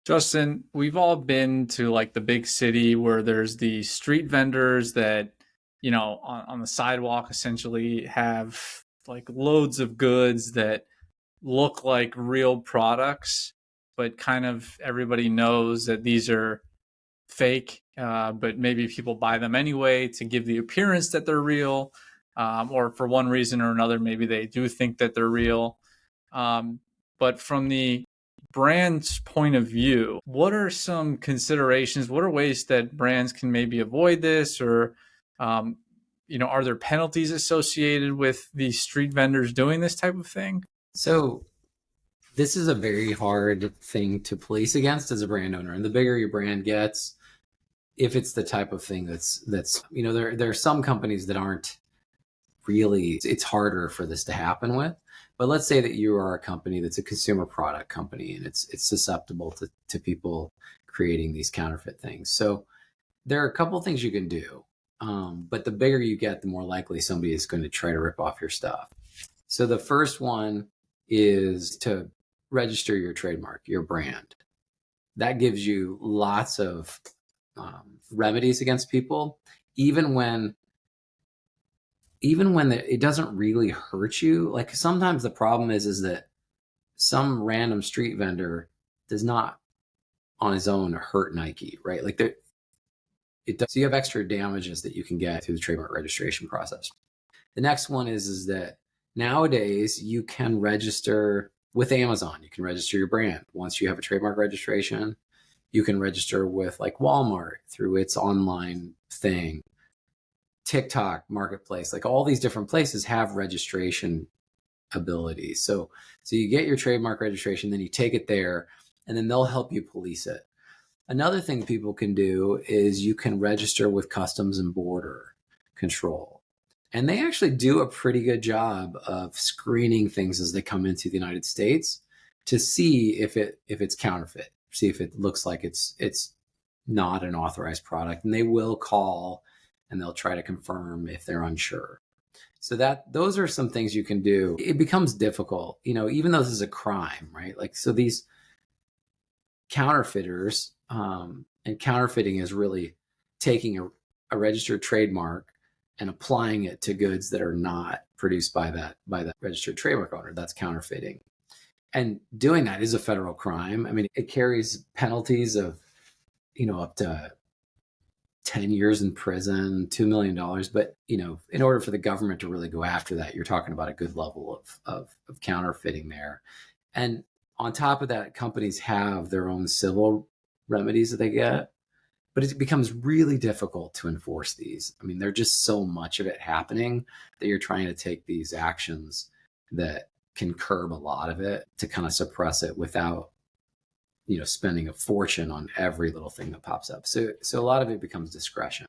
Justin, we've all been to like the big city where there's the street vendors that, on the sidewalk essentially have like loads of goods that look like real products, but kind of everybody knows that these are fake, but maybe people buy them anyway to give the appearance that they're real, or for one reason or another, maybe they do think that they're real. Um, but from the brand's point of view, what are some considerations? What are ways that brands can maybe avoid this, or um, are there penalties associated with these street vendors doing this type of thing? So this is a very hard thing to police against as a brand owner. And the bigger your brand gets, if it's the type of thing there are some companies that aren't really, it's harder for this to happen with. But let's say that you are a company that's a consumer product company and it's susceptible to people creating these counterfeit things. So there are a couple things you can do. But the bigger you get, the more likely somebody is going to try to rip off your stuff. So the first one is to register your trademark, your brand. That gives you lots of remedies against people, even when it doesn't really hurt you. Like sometimes the problem is that some random street vendor does not on his own hurt Nike, right? Like it does. So you have extra damages that you can get through the trademark registration process. The next one is that nowadays you can register with Amazon. You can register your brand. Once you have a trademark registration, you can register with like Walmart through its online thing. TikTok marketplace, like all these different places have registration abilities. So you get your trademark registration, then you take it there, and then they'll help you police it. Another thing people can do is you can register with Customs and Border Control. And they actually do a pretty good job of screening things as they come into the United States to see if it's counterfeit, see if it looks like it's not an authorized product. And they will call and they'll try to confirm if they're unsure. So those are some things you can do. It becomes difficult, even though this is a crime, right? Like, so these counterfeiters, and counterfeiting is really taking a registered trademark and applying it to goods that are not produced by that registered trademark owner. That's counterfeiting. And doing that is a federal crime. I mean, it carries penalties of, up to 10 years in prison, $2 million. But, in order for the government to really go after that, you're talking about a good level of counterfeiting there. And on top of that, companies have their own civil remedies that they get, but it becomes really difficult to enforce these. I mean, there's just so much of it happening that you're trying to take these actions that can curb a lot of it to kind of suppress it without, spending a fortune on every little thing that pops up. So a lot of it becomes discretion.